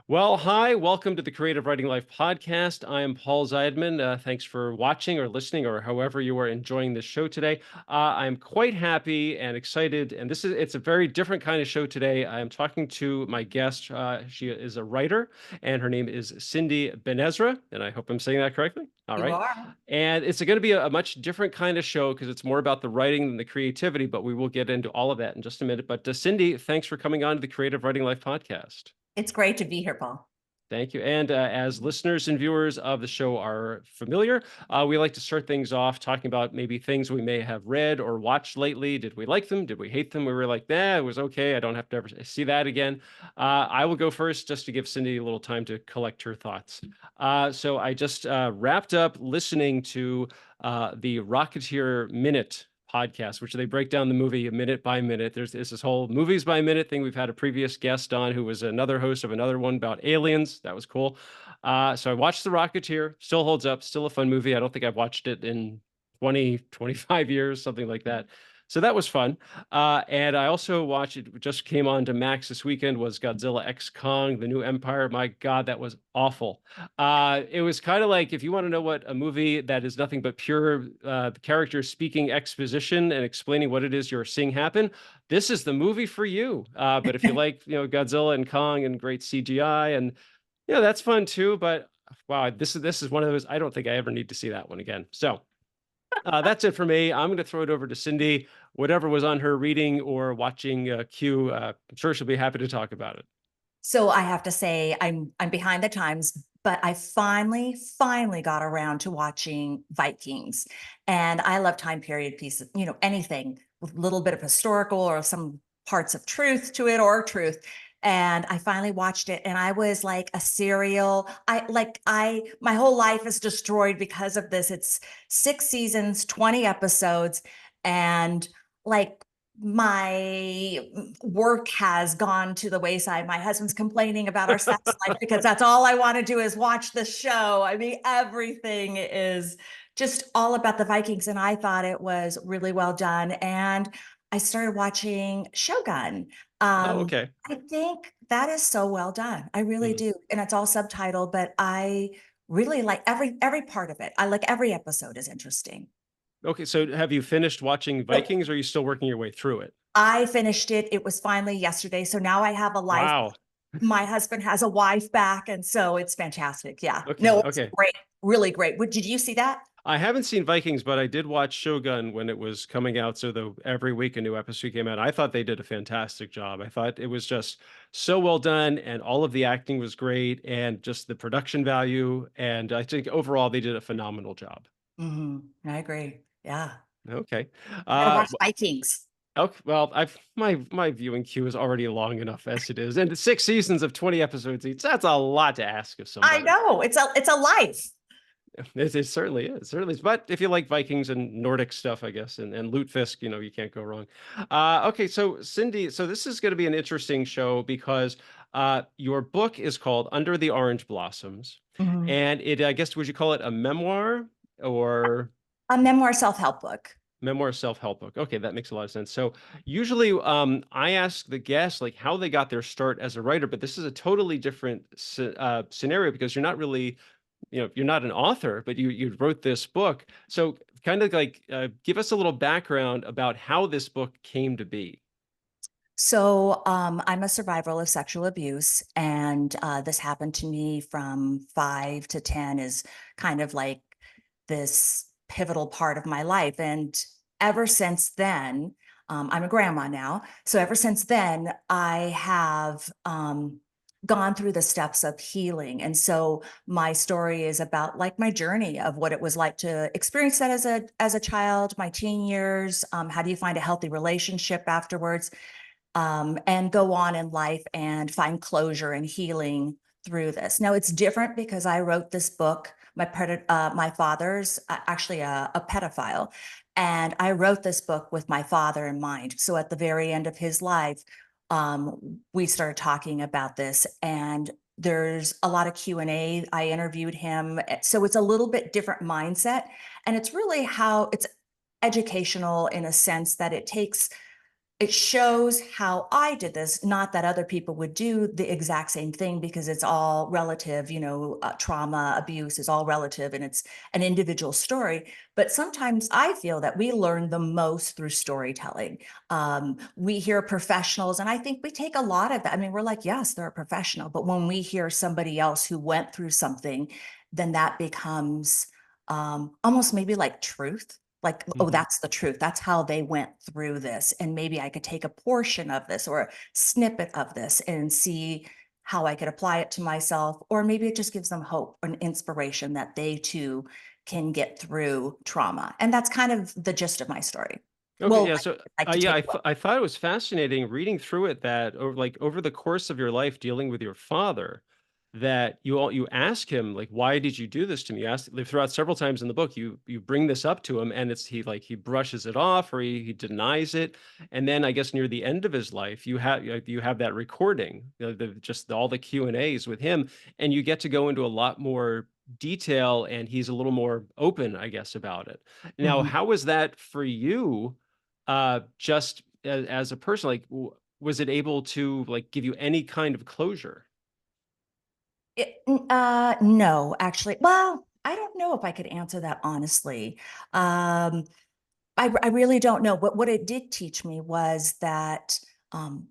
Well, hi, welcome to the Creative Writing Life podcast. I am Paul Zeidman. Thanks for watching or listening or however you are enjoying this show today. I'm quite happy and excited, and it's a very different kind of show today. I am talking to my guest. She is a writer, and her name is Cindy Benezra, and I hope I'm saying that correctly. All You right. are. And it's going to be a much different kind of show because it's more about the writing than the creativity, but we will get into all of that in just a minute. But Cindy, thanks for coming on to the Creative Writing Life podcast. It's great to be here, Paul. Thank you. And as listeners and viewers of the show are familiar, we like to start things off talking about maybe things we may have read or watched lately. Did we like them? Did we hate them? We were like, nah, it was okay. I don't have to ever see that again. I will go first just to give Cindy a little time to collect her thoughts. So I just wrapped up listening to the Rocketeer Minute podcast, which they break down the movie minute by minute. There's this whole movies by minute thing. We've had a previous guest on who was another host of another one about aliens. That was cool. So I watched The Rocketeer. Still holds up. Still a fun movie. I don't think I've watched it in 20, 25 years, something like that. So that was fun. And I also watched it, just came on to Max this weekend, was Godzilla X Kong, The New Empire. My God, that was awful. It was kind of like if you want to know what a movie that is nothing but pure the characters speaking exposition and explaining what it is you're seeing happen, this is the movie for you. But if you like, Godzilla and Kong and great CGI, and that's fun too. But wow, this is one of those. I don't think I ever need to see that one again. So that's it for me. I'm going to throw it over to Cindy. Whatever was on her reading or watching queue, I'm sure she'll be happy to talk about it. So I have to say I'm behind the times, but I finally got around to watching Vikings. And I love time period pieces, anything with a little bit of historical or some parts of truth to it or truth. And I finally watched it and I was like a serial. My whole life is destroyed because of this. It's 6 seasons, 20 episodes, and like my work has gone to the wayside. My husband's complaining about our sex life because that's all I want to do is watch the show. I mean, everything is just all about the Vikings. And I thought it was really well done. And I started watching Shogun. Oh, Um, okay. I think that is so well done. I really Mhm. do. And it's all subtitled, but I really like every part of it. I like every episode is interesting. Okay, so have you finished watching Vikings, or are you still working your way through it? I finished it. It was finally yesterday. So now I have a life. Wow. My husband has a wife back. And so it's fantastic. Yeah. Okay, No, it's okay. great. Really great. Did you see that? I haven't seen Vikings, but I did watch Shogun when it was coming out. So every week a new episode came out. I thought they did a fantastic job. I thought it was just so well done, and all of the acting was great, and just the production value. And I think overall they did a phenomenal job. I agree. Yeah. Okay. Gotta Uh, watch Vikings. Okay, well, I've my viewing queue is already long enough as it is, and 6 seasons of 20 episodes each. That's a lot to ask of I somebody. know. It's a life. It certainly is, certainly is. But if you like Vikings and Nordic stuff, I guess, and Lutefisk, you can't go wrong. Okay, so Cindy, so this is going to be an interesting show because your book is called Under the Orange Blossoms, Mhm. and I guess, would you call it a memoir or? A memoir self-help book. Memoir self-help book. Okay, that makes a lot of sense. So usually I ask the guests like how they got their start as a writer, but this is a totally different scenario because you're not really, you're not an author, but you wrote this book. So kind of like give us a little background about how this book came to be. So I'm a survivor of sexual abuse, and this happened to me from 5 to 10 is kind of like this pivotal part of my life. And ever since then, I'm a grandma now. So ever since then, I have gone through the steps of healing. And so my story is about like my journey of what it was like to experience that as a child, my teen years. How do you find a healthy relationship afterwards? And go on in life and find closure and healing through this. Now it's different because I wrote this book. My father's actually a pedophile, and I wrote this book with my father in mind. So at the very end of his life, we started talking about this, and there's a lot of Q&A. I interviewed him, so it's a little bit different mindset, and it's really how it's educational in a sense that it shows how I did this, not that other people would do the exact same thing, because it's all relative, trauma, abuse is all relative, and it's an individual story. But sometimes I feel that we learn the most through storytelling. We hear professionals, and I think we take a lot of that. I mean, we're like, yes, they're a professional. But when we hear somebody else who went through something, then that becomes almost maybe like truth. Like, oh, Mhm. that's the truth. That's how they went through this. And maybe I could take a portion of this or a snippet of this and see how I could apply it to myself. Or maybe it just gives them hope and inspiration that they too can get through trauma. And that's kind of the gist of my story. Okay, Well, yeah, I so, like to yeah, take away. I thought it was fascinating reading through it that over the course of your life dealing with your father, that you ask him, like, "Why did you do this to me?" You ask throughout several times in the book, you bring this up to him, and he brushes it off or he denies it, and then I guess near the end of his life, you have that recording, just all the Q&As with him, and you get to go into a lot more detail, and he's a little more open, I guess, about it. Now, Mhm. how was that for you? Just as a person, like, was it able to, like, give you any kind of closure? No, actually. Well, I don't know if I could answer that honestly. Um, I really don't know. But what it did teach me was that um,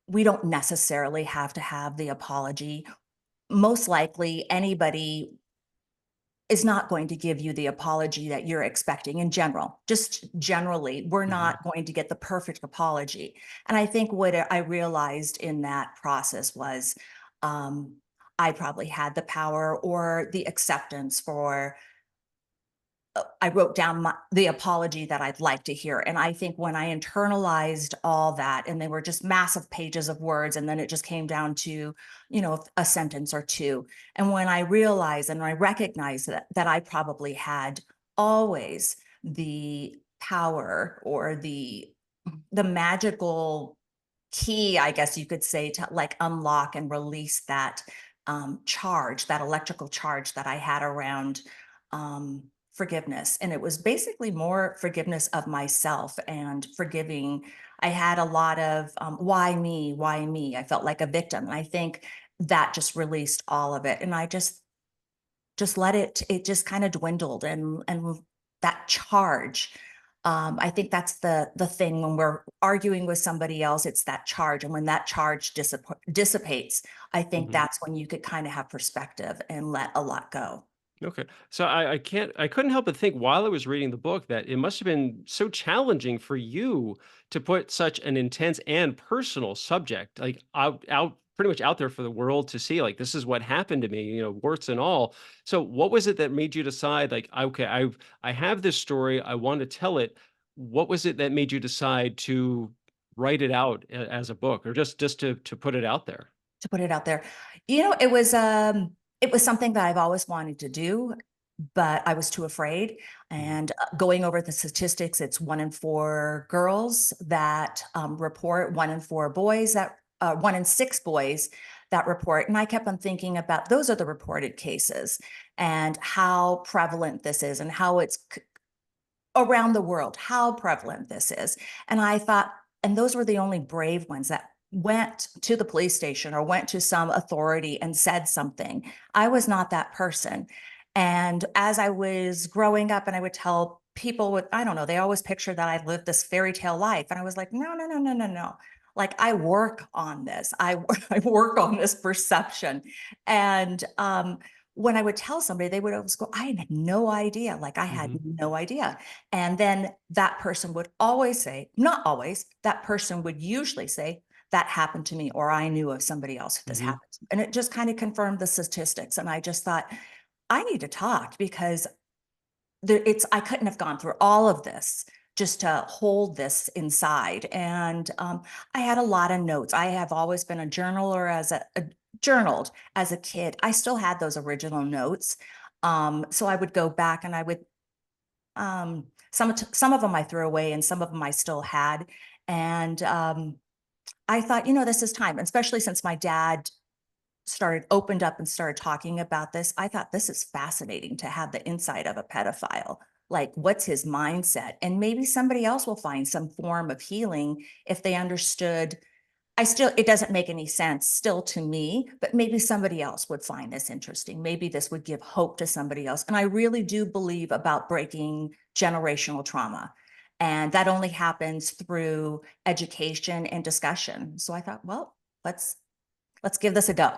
we don't necessarily have to have the apology. Most likely, anybody is not going to give you the apology that you're expecting in general. Just generally, we're Mhm. not going to get the perfect apology. And I think what I realized in that process was um, I probably had the power or the acceptance for I wrote down the apology that I'd like to hear. And I think when I internalized all that, and they were just massive pages of words, and then it just came down to, a sentence or two. And when I realized and I recognized that I probably had always the power or the magical key, I guess you could say, to like unlock and release that charge, that electrical charge that I had around forgiveness. And it was basically more forgiveness of myself and forgiving. I had a lot of why me? Why me? I felt like a victim. And I think that just released all of it. And I just let it just kind of dwindled, and that charge, I think that's the thing when we're arguing with somebody else, it's that charge, and when that charge dissipates, I think Mhm. that's when you could kind of have perspective and let a lot go. Okay. So I couldn't help but think while I was reading the book that it must have been so challenging for you to put such an intense and personal subject, like, out pretty much out there for the world to see, like, this is what happened to me, warts and all. So what was it that made you decide, like, okay, I have this story, I want to tell it. What was it that made you decide to write it out as a book, or just to put it out there? To put it out there. It was something that I've always wanted to do, but I was too afraid. Mhm. And going over the statistics, it's 1 in 4 girls that report, 1 in 4 boys that 1 in 6 boys that report. And I kept on thinking about those are the reported cases and how prevalent this is and how it's around the world, how prevalent this is. And I thought, and those were the only brave ones that went to the police station or went to some authority and said something. I was not that person. And as I was growing up and I would tell people what I don't know, they always picture that I lived this fairy tale life. And I was like, no, no, no, no, no, no. Like I work on this. I work on this perception. And when I would tell somebody, they would always go, I had no idea. Like I had Mhm. no idea. And then that person would always say, not always, that person would usually say, that happened to me, or I knew of somebody else who this Mhm. happened to. And it just kind of confirmed the statistics. And I just thought, I need to talk because I couldn't have gone through all of this just to hold this inside. And I had a lot of notes. I have always been a journaler journaled as a kid. I still had those original notes. So I would go back and I would some of them I threw away and some of them I still had. And I thought, this is time, especially since my dad opened up and started talking about this. I thought this is fascinating to have the insight of a pedophile. Like, what's his mindset? And maybe somebody else will find some form of healing if they understood. It doesn't make any sense still to me, but maybe somebody else would find this interesting. Maybe this would give hope to somebody else. And I really do believe about breaking generational trauma. And that only happens through education and discussion. So I thought, well, let's give this a go.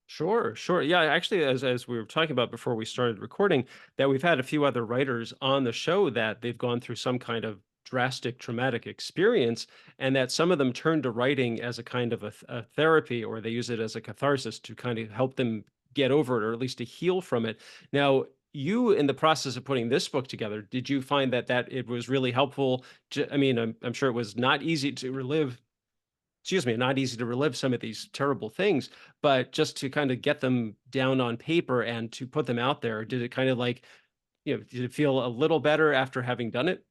Sure, sure. Yeah, actually, as we were talking about before we started recording, that we've had a few other writers on the show that they've gone through some kind of drastic traumatic experience, and that some of them turn to writing as a kind of a therapy, or they use it as a catharsis to kind of help them get over it, or at least to heal from it. Now, you, in the process of putting this book together, did you find that it was really helpful? I mean, I'm sure it was not easy to relive, excuse me, not easy to relive some of these terrible things, but just to kind of get them down on paper and to put them out there, did it kind of like, did it feel a little better after having done it?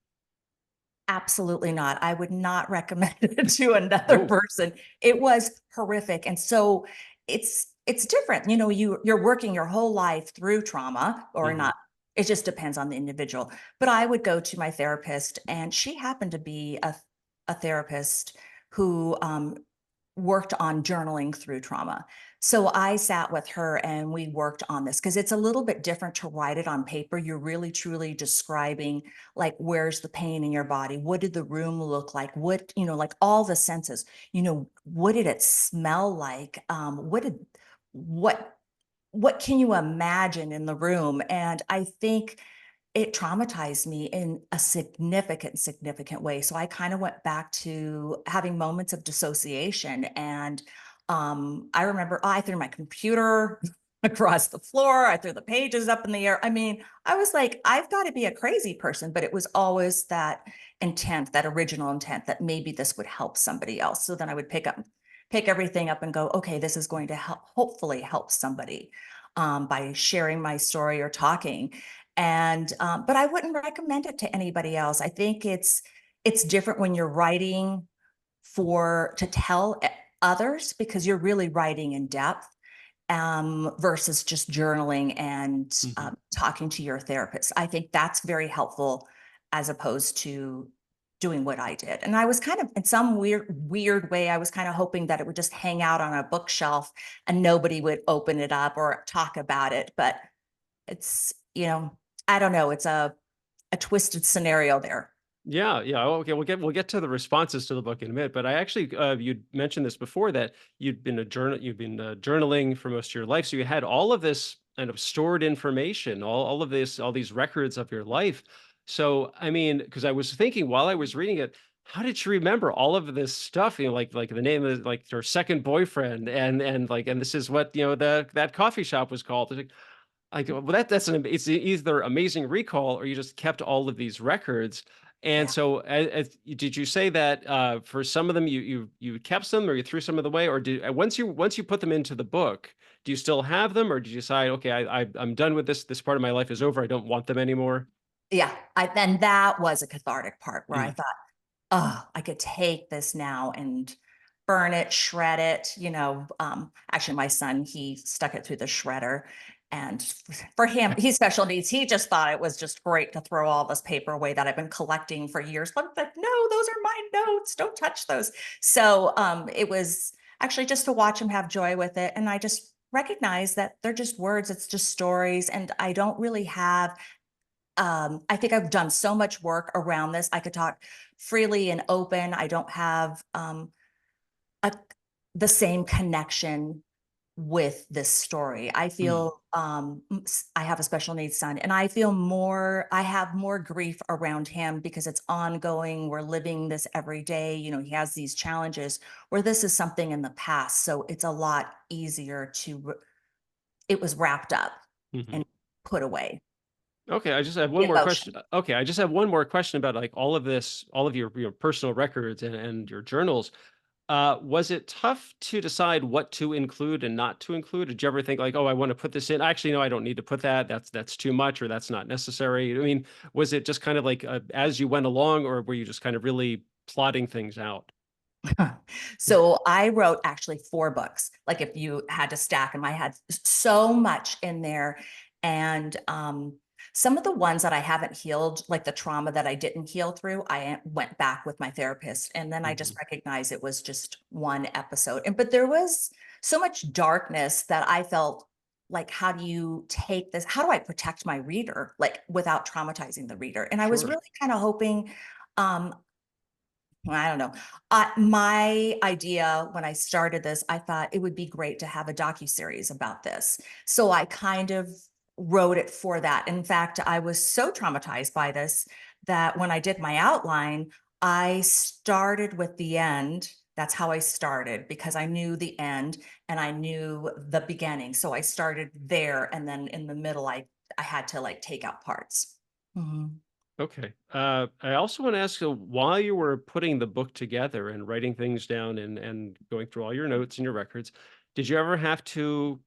Absolutely not. I would not recommend it to another Oh, person. It was horrific. And so it's different. You know, you're working your whole life through trauma or hmm, not. It just depends on the individual. But I would go to my therapist, and she happened to be a therapist who worked on journaling through trauma. So I sat with her and we worked on this because it's a little bit different to write it on paper. You're really truly describing, like, where's the pain in your body? What did the room look like? What, like all the senses, what did it smell like? What what can you imagine in the room? And I think it traumatized me in a significant way. So I kind of went back to having moments of dissociation. And I remember I threw my computer across the floor. I threw the pages up in the air. I mean, I was like, I've got to be a crazy person, but it was always that intent, that original intent that maybe this would help somebody else. So then I would pick everything up and go, okay, this is going to help, hopefully help somebody by sharing my story or talking. And but I wouldn't recommend it to anybody else. I think it's different when you're writing for to tell others because you're really writing in depth versus just journaling and hmm. talking to your therapist. I think that's very helpful as opposed to doing what I did. And I was kind of in some weird way, I was kind of hoping that it would just hang out on a bookshelf and nobody would open it up or talk about it. But it's, I don't know, it's a twisted scenario there. Yeah, yeah. Okay, we'll get to the responses to the book in a minute. But I actually, you'd mentioned this before that you've been journaling for most of your life, so you had all of this kind of stored information, all of this, all these records of your life. So, I mean, because I was thinking while I was reading it, how did she remember all of this stuff? Like the name of like her second boyfriend, and this is what that coffee shop was called. I go, well, it's either amazing recall or you just kept all of these records. And Yeah. so, did you say that for some of them you kept them, or you threw some of the way, or did once you put them into the book, do you still have them, or did you decide, okay, I'm done with this. This part of my life is over. I don't want them anymore. Yeah. Then that was a cathartic part where I Mm. thought, oh, I could take this now and burn it, shred it. Actually, my son, he stuck it through the shredder. And for him, he's special needs. He just thought it was just great to throw all this paper away that I've been collecting for years. But I'm like, no, those are my notes. Don't touch those. So it was actually just to watch him have joy with it. And I just recognize that they're just words, it's just stories. And I don't really have I think I've done so much work around this. I could talk freely and open. I don't have a, the same connection with this story. I Mm. feel I have a special needs son, and I have more grief around him because it's ongoing. We're living this every day. He has these challenges where this is something in the past. So it's a lot easier it was wrapped up Mhm. and put away. Okay, I just have one The more question. emotion. Okay, I just have one more question about like all of this, all of your personal records and your journals. Was it tough to decide what to include and not to include? Did you ever think like, "Oh, I want to put this in. Actually, no, I don't need to put that. That's too much, or that's not necessary." I mean, was it just kind of like as you went along, or were you just kind of really plotting things out? So I wrote actually 4 books. Like if you had to stack them, I had so much in there. And Some of the ones that I haven't healed, like the trauma that I didn't heal through, went back with my therapist, and then I just Mhm. recognized it was just one episode. But there was so much darkness that I felt like, how do you take this? How do I protect my reader, like without traumatizing the reader? And I was Sure. really kind of hoping, um, well, I don't know. My idea when I started this, I thought it would be great to have a docuseries about this. So I kind of wrote it for that. In fact, I was so traumatized by this that when I did my outline, I started with the end. That's how I started because I knew the end and I knew the beginning. So I started there, and then in the middle, I had to like take out parts. Mhm. Okay. I also want to ask, while you were putting the book together and writing things down and going through all your notes and your records, did you ever have to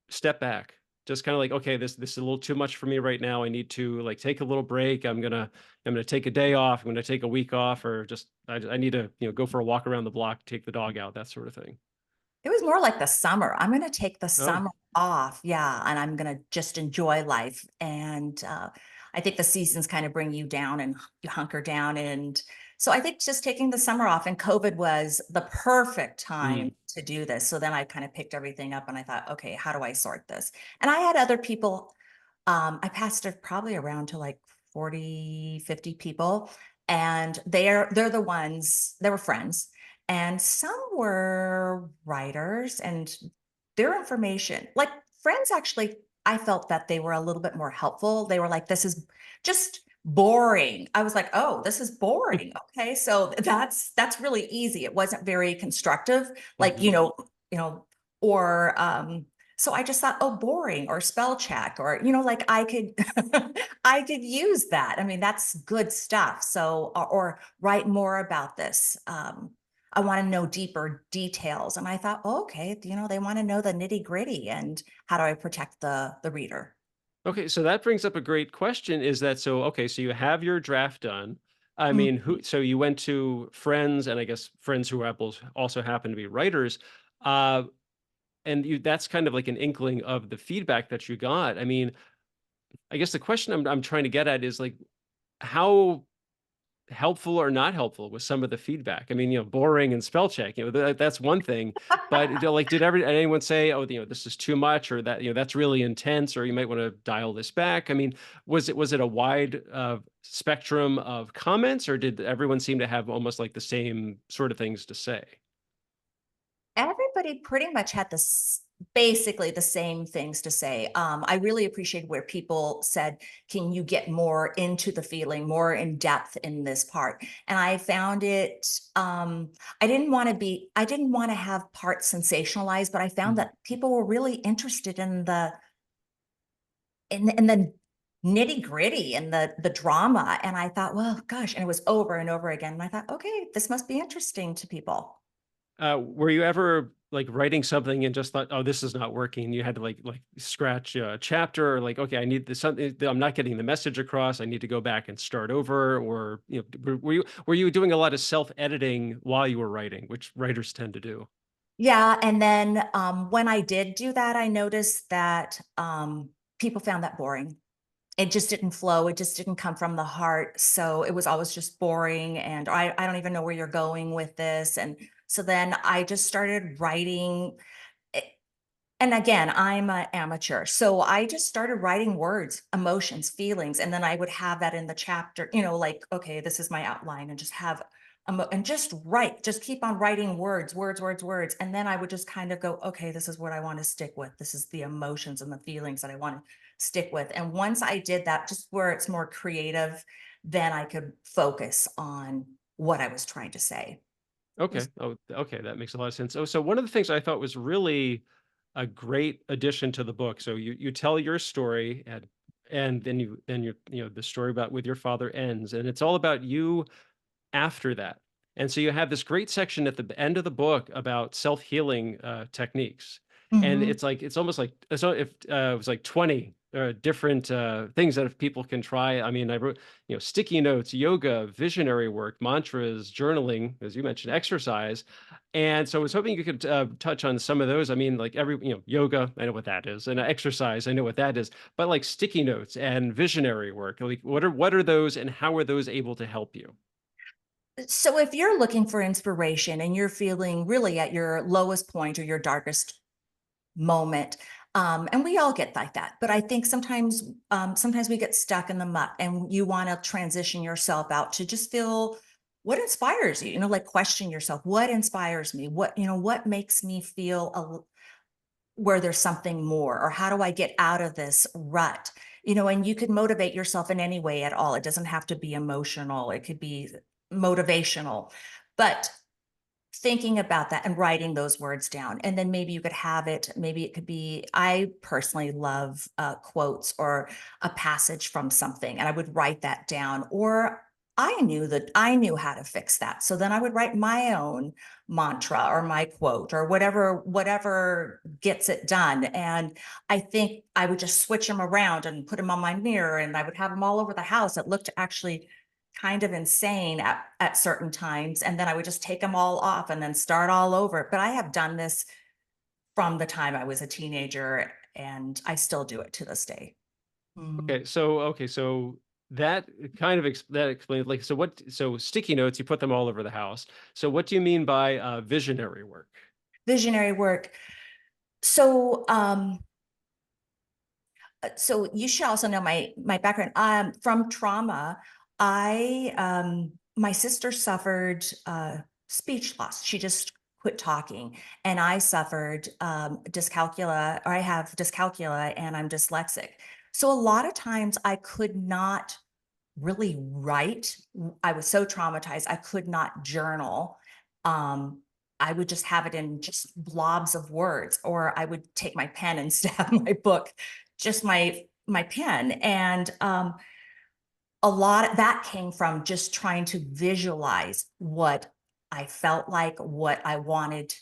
step back? Just kind of like, okay, this is a little too much for me right now. I need to like take a little break. I'm gonna take a day off. I'm gonna take a week off, or just I need to go for a walk around the block, take the dog out, that sort of thing. It was more like the summer. I'm gonna take the Oh. summer off, yeah, and I'm gonna just enjoy life, and, I think the seasons kind of bring you down and you hunker down, and so I think just taking the summer off, and COVID was the perfect Mhm. time to do this, so then I kinda picked everything up and I thought, "Okay, how do I sort this?" And I had other people, I passed it probably around to like 40, 50 people, and they're the ones, they were friends, and some were writers, and their information, like friends actually, I felt that they were a little bit more helpful. They were like, "This is just boring." I was like, "Oh, this is boring. Okay." So that's really easy. It wasn't very constructive, like, Mhm. you know, or so I just thought, "Oh, boring," or spell check, or, like I could I could use that. I mean, that's good stuff. So, or write more about this. I want to know deeper details. And I thought, oh, okay, they want to know the nitty gritty, and how do I protect the reader? Okay, so that brings up a great question. Is that so? Okay, so you have your draft done. I Mm. mean, who? So you went to friends, and I guess friends who also happen to be writers, uh, and that's kind of like an inkling of the feedback that you got. I mean, I guess the question I'm trying to get at is like, how helpful or not helpful with some of the feedback? I mean, boring and spell check, that's one thing, but, like, did anyone say, "Oh, this is too much," or that, "That's really intense," or, "You might wanna dial this back"? I mean, was it a wide, spectrum of comments, or did everyone seem to have almost, like, the same sort of things to say? Everybody pretty much had basically the same things to say. I really appreciate where people said, "Can you get more into the feeling, more in depth in this part?" And I found it. I didn't want to have parts sensationalized, but I found Mhm. that people were really interested in the nitty gritty and the drama. And I thought, well, gosh, and it was over and over again. And I thought, okay, this must be interesting to people. Were you ever, like, writing something and just thought, "Oh, this is not working," you had to, like, scratch a chapter, or like, "Okay, I need this something, I'm not getting the message across, I need to go back and start over," or, were you doing a lot of self-editing while you were writing, which writers tend to do? Yeah, and then, when I did do that, I noticed that, people found that boring. It just didn't flow, it just didn't come from the heart, so it was always just boring, and I don't even know where you're going with this, and so then I just started writing. And again, I'm an amateur. So I just started writing words, emotions, feelings, and then I would have that in the chapter, like, okay, this is my outline, and just have, and just write, just keep on writing words, words, words, words. And then I would just kind of go, okay, this is what I want to stick with. This is the emotions and the feelings that I want to stick with. And once I did that, just where it's more creative, then I could focus on what I was trying to say. It Okay. was- Oh, okay, that makes a lot of sense. Oh, so one of the things I thought was really a great addition to the book. So you tell your story, and then the story about with your father ends, and it's all about you after that. And so you have this great section at the end of the book about self-healing techniques. And Mhm. it's almost like, so if it was like 20 different things that if people can try. I mean, I wrote, sticky notes, yoga, visionary work, mantras, journaling, as you mentioned, exercise. And so I was hoping you could touch on some of those. I mean, like yoga, I know what that is, and exercise, I know what that is. But like sticky notes and visionary work, like what are those, and how are those able to help you? So if you're looking for inspiration and you're feeling really at your lowest point or your darkest moment, and we all get like that, but I think sometimes we get stuck in the muck, and you want to transition yourself out to just feel what inspires you. Like question yourself, what inspires me? What makes me feel where there's something more, or how do I get out of this rut? And you could motivate yourself in any way at all. It doesn't have to be emotional. It could be motivational, but thinking about that and writing those words down. And then maybe you could have it, maybe it could be, I personally love quotes or a passage from something, and I would write that down. Or I knew how to fix that. So then I would write my own mantra or my quote or whatever gets it done. And I think I would just switch them around and put them on my mirror, and I would have them all over the house. It looked actually kind of insane at certain times, and then I would just take them all off and then start all over. But I have done this from the time I was a teenager, and I still do it to this day. Mm. Okay, so that kind of that explains, like, so sticky notes, you put them all over the house. So what do you mean by visionary work? Visionary work. So you should also know my background. From trauma, my sister suffered speech loss. She just quit talking, and I suffered dyscalculia, or I have dyscalculia, and I'm dyslexic. So a lot of times I could not really write. I was so traumatized, I could not journal. Um, I would just have it in just blobs of words, or I would take my pen and stab my book, just my pen. And a lot of that came from just trying to visualize what I felt like, what I wanted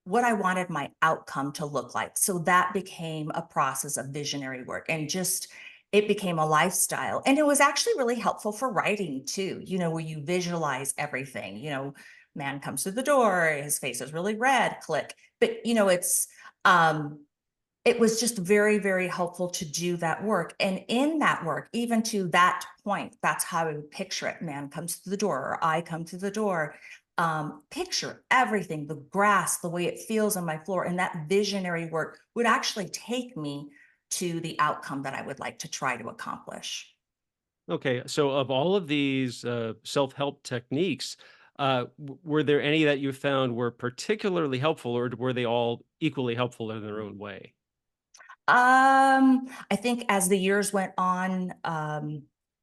my outcome to look like. So that became a process of visionary work, and just it became a lifestyle. And it was actually really helpful for writing too, where you visualize everything. Man comes through the door, his face is really red, click. But um it was just very, very helpful to do that work. And in that work, even to that point, that's how I would picture it. Man comes through the door, or I come through the door. Picture everything, the grass, the way it feels on my floor. And that visionary work would actually take me to the outcome that I would like to try to accomplish. Okay, so of all of these self-help techniques, were there any that you found were particularly helpful, or were they all equally helpful in their own way? I think as the years went on,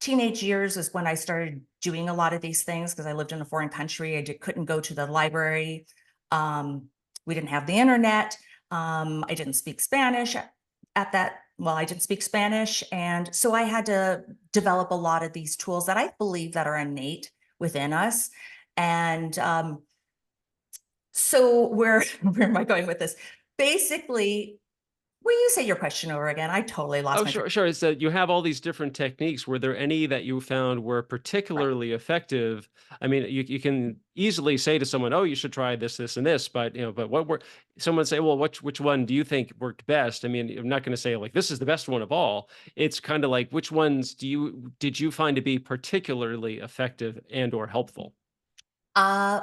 teenage years is when I started doing a lot of these things because I lived in a foreign country. Couldn't go to the library. We didn't have the internet. I didn't speak Spanish at that. Well, I didn't speak Spanish, and so I had to develop a lot of these tools that I believe that are innate within us. And so where where am I going with this? Basically, will you say your question over again? I totally lost Oh, my train. sure, sure. It's that you have all these different techniques. Were there any that you found were Right. particularly effective? I mean, you can easily say to someone, "Oh, you should try this, this, and this," but but what were someone say, "Well, which one do you think worked best?" I mean, I'm not going to say like this is the best one of all. It's kind of like which ones did you find to be particularly effective and or helpful?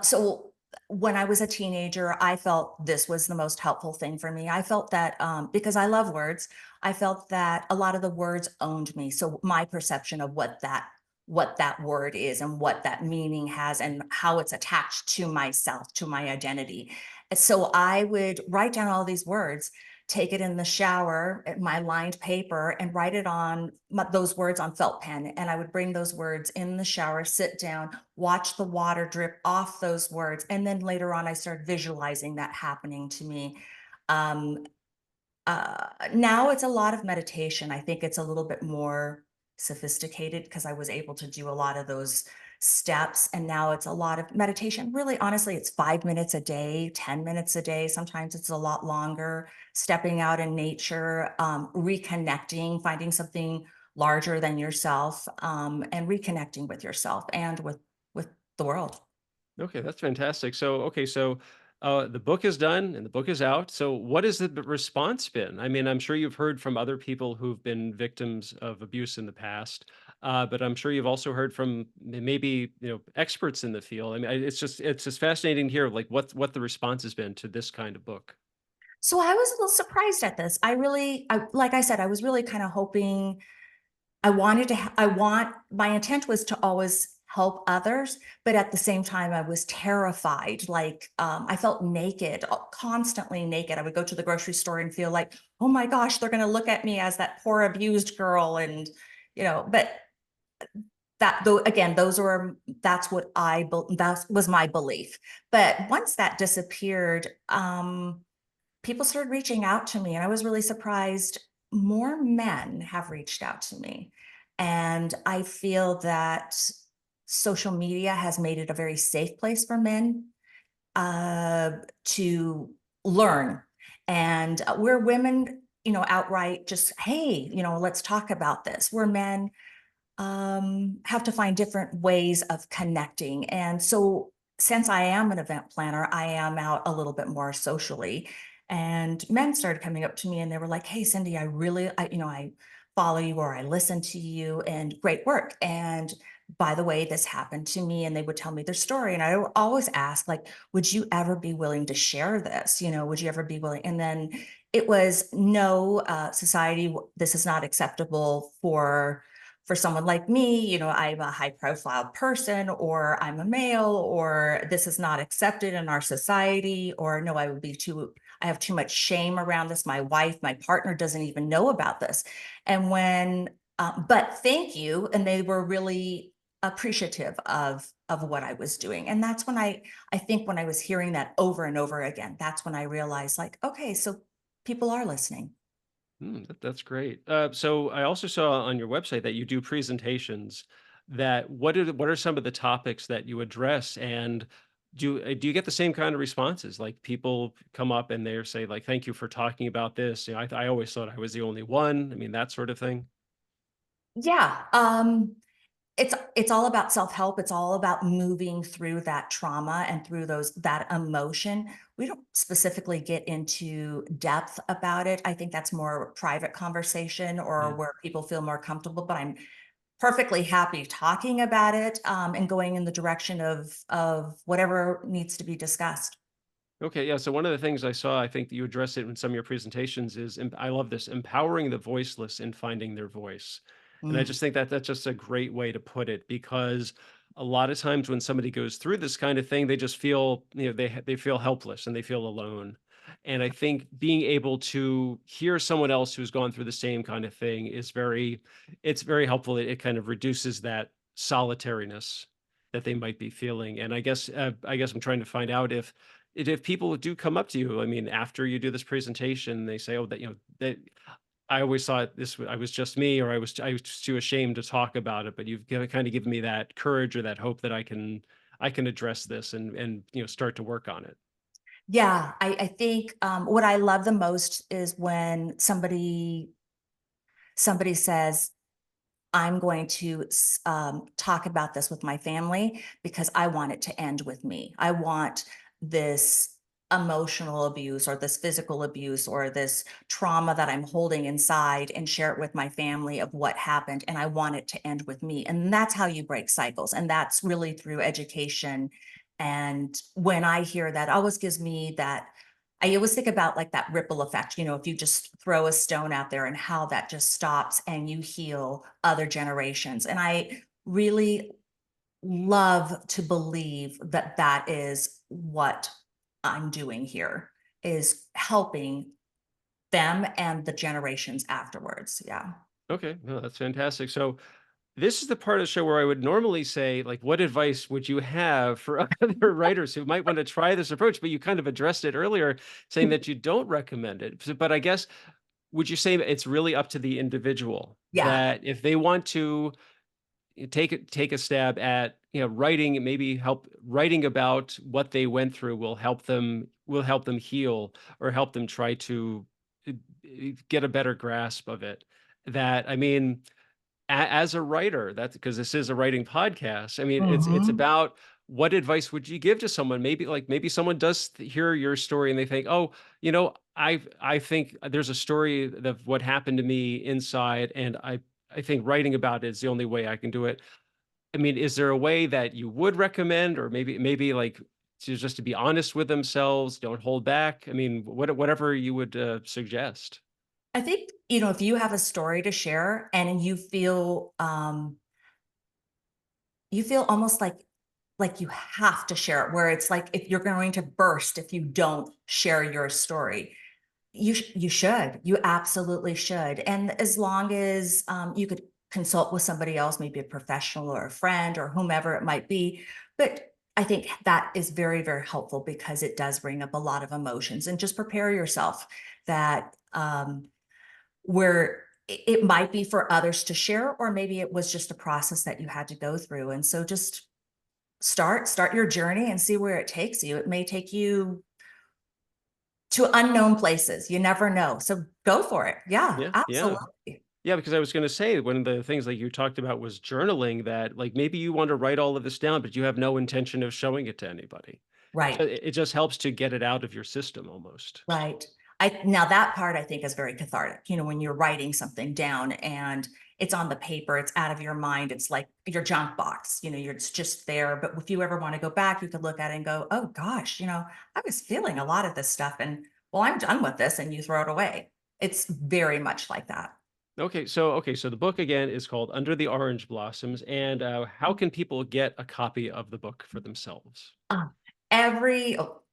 So when I was a teenager, I felt this was the most helpful thing for me. I felt that because I love words, I felt that a lot of the words owned me. So my perception of what that word is and what that meaning has and how it's attached to myself, to my identity. And so I would write down all these words, take it in the shower, at my lined paper, and write it on those words on felt pen. And I would bring those words in the shower, sit down, watch the water drip off those words. And then later on, I started visualizing that happening to me. Um, Now it's a lot of meditation. I think it's a little bit more sophisticated because I was able to do a lot of those steps. And now it's a lot of meditation. Really, honestly, it's 5 minutes a day, 10 minutes a day. Sometimes it's a lot longer. Stepping out in nature, reconnecting, finding something larger than yourself, and reconnecting with yourself and with the world. Okay, that's fantastic. So the book is done and the book is out. So what has the response been? I mean, I'm sure you've heard from other people who've been victims of abuse in the past, but I'm sure you've also heard from maybe experts in the field. I mean, it's just fascinating to hear like what the response has been to this kind of book. So I was a little surprised at this. Like I said, I was really kind of hoping. I wanted to I want my intent was to always help others, but at the same time, I was terrified. Like, I felt naked, constantly naked. I would go to the grocery store and feel like, oh my gosh, they're going to look at me as that poor abused girl. And, but that though, again, that's what that was my belief. But once that disappeared, people started reaching out to me, and I was really surprised. More men have reached out to me. And I feel that social media has made it a very safe place for men uh, to learn. And where women, outright just, hey, let's talk about this. Where men have to find different ways of connecting. And so, since I am an event planner, I am out a little bit more socially. And men started coming up to me and they were like, "Hey, Cindy, I follow you or I listen to you and great work. And by the way, this happened to me." And they would tell me their story. And I would always ask, like, would you ever be willing to share this? Would you ever be willing? And then it was no, society, this is not acceptable for someone like me. I'm a high profile person, or I'm a male, or this is not accepted in our society, or no, I have too much shame around this. My wife, my partner doesn't even know about this. And but thank you. And they were really appreciative of what I was doing. And that's when I think when I was hearing that over and over again, that's when I realized, like, okay, so people are listening. That's great. So I also saw on your website that you do presentations. What are some of the topics that you address, and do you get the same kind of responses? Like people come up and they say like, "Thank you for talking about this." I always thought I was the only one. I mean, that sort of thing. Yeah. It's all about self-help. It's all about moving through that trauma and through that emotion. We don't specifically get into depth about it. I think that's more private conversation or Yeah. where people feel more comfortable, but I'm perfectly happy talking about it, and going in the direction of whatever needs to be discussed. Okay, yeah. So one of the things I saw, I think that you address it in some of your presentations, I love this, empowering the voiceless in finding their voice. And I Mm. just think that that's just a great way to put it, because a lot of times when somebody goes through this kind of thing, they just feel, they feel helpless and they feel alone. And I think being able to hear someone else who's gone through the same kind of thing it's very helpful. It kind of reduces that solitariness that they might be feeling. And I guess I'm trying to find out if people do come up to you, I mean, after you do this presentation, they say, "Oh, that I always thought I was just me, or I was just too ashamed to talk about it." But you've kind of given me that courage or that hope that I can address this and start to work on it. Yeah, I think, what I love the most is when somebody says, I'm going to talk about this with my family because I want it to end with me. I want this emotional abuse or this physical abuse or this trauma that I'm holding inside and share it with my family of what happened. And I want it to end with me. And that's how you break cycles. And that's really through education. And when I hear that, it always gives me that. I always think about like that ripple effect, if you just throw a stone out there and how that just stops and you heal other generations. And I really love to believe that that is what I'm doing here, is helping them and the generations afterwards. Yeah. Okay, no, that's fantastic. So this is the part of the show where I would normally say, like, what advice would you have for other writers who might want to try this approach? But you kind of addressed it earlier, saying that you don't recommend it. But I guess, would you say that it's really up to the individual, Yeah. that if they want to, take a stab at, writing, maybe help writing about what they went through will help them heal or help them try to get a better grasp of it. That I mean, as a writer, that's because this is a writing podcast. I mean, it's Mhm. about what advice would you give to someone? Maybe someone does hear your story and they think, oh, I think there's a story of what happened to me inside, and I think writing about it is the only way I can do it. I mean, is there a way that you would recommend, or maybe like to be honest with themselves, don't hold back? I mean, whatever you would suggest. I think, if you have a story to share and you feel almost like you have to share it, where it's like if you're going to burst if you don't share your story. You should. You absolutely should. And as long as, you could consult with somebody else, maybe a professional or a friend or whomever it might be. But I think that is very, very helpful because it does bring up a lot of emotions, and just prepare yourself that, where it might be for others to share, or maybe it was just a process that you had to go through. And so just start your journey and see where it takes you. It may take you to unknown places. You never know. So go for it. Yeah, Yeah, yeah. absolutely. Yeah, because I was gonna say one of the things that you talked about was journaling, that, like, maybe you want to write all of this down, but you have no intention of showing it to anybody. Right, It just helps to get it out of your system almost. right. I now that part I think is very cathartic, when you're writing something down and it's on the paper, it's out of your mind, it's like your junk box, it's just there. But if you ever want to go back, you could look at it and go, oh gosh, I was feeling a lot of this stuff, and well, I'm done with this, and you throw it away. It's very much like that. Okay, so the book again is called Under the Orange Blossoms, and, how can people get a copy of the book for themselves? Uh,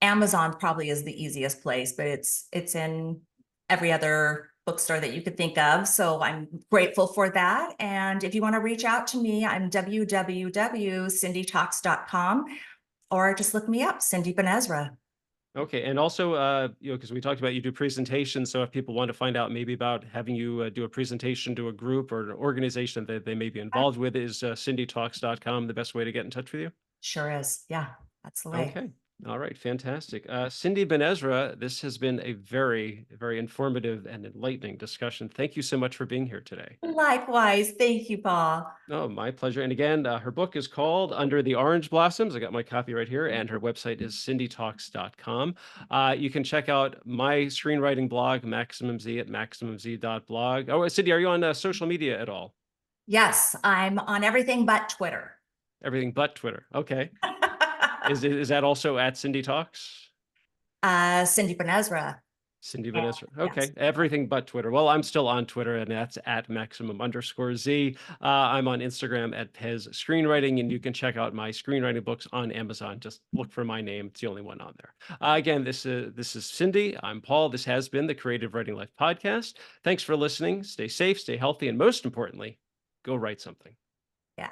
Amazon probably is the easiest place, but it's in every other bookstore that you could think of. So I'm grateful for that. And if you want to reach out to me, I'm www.cindytalks.com, or just look me up, Cindy Benezra. Okay, and also, because we talked about you do presentations, so if people want to find out maybe about having you do a presentation to a group or an organization that they may be involved with, is cindytalks.com the best way to get in touch with you? Sure is. Yeah, that's the way. Okay. All right, fantastic. Cindy Benezra, this has been a very, very informative and enlightening discussion. Thank you so much for being here today. Likewise. Thank you, Paul. Oh, my pleasure. And again, her book is called Under the Orange Blossoms. I got my copy right here, and her website is cindytalks.com. You can check out my screenwriting blog, Maximum Z, at maximumz.blog. Oh, Cindy, are you on social media at all? Yes, I'm on everything but Twitter. Everything but Twitter. Okay. Is that also at Cindy Talks? Cindy Benezra. Cindy And Benezra. yes. Okay, everything but Twitter. Well, I'm still on Twitter, and that's at maximum_Z. I'm on Instagram at Pez Screenwriting, and you can check out my screenwriting books on Amazon. Just look for my name; it's the only one on there. Again, this is Cindy. I'm Paul. This has been the Creative Writing Life podcast. Thanks for listening. Stay safe, stay healthy, and most importantly, go write something.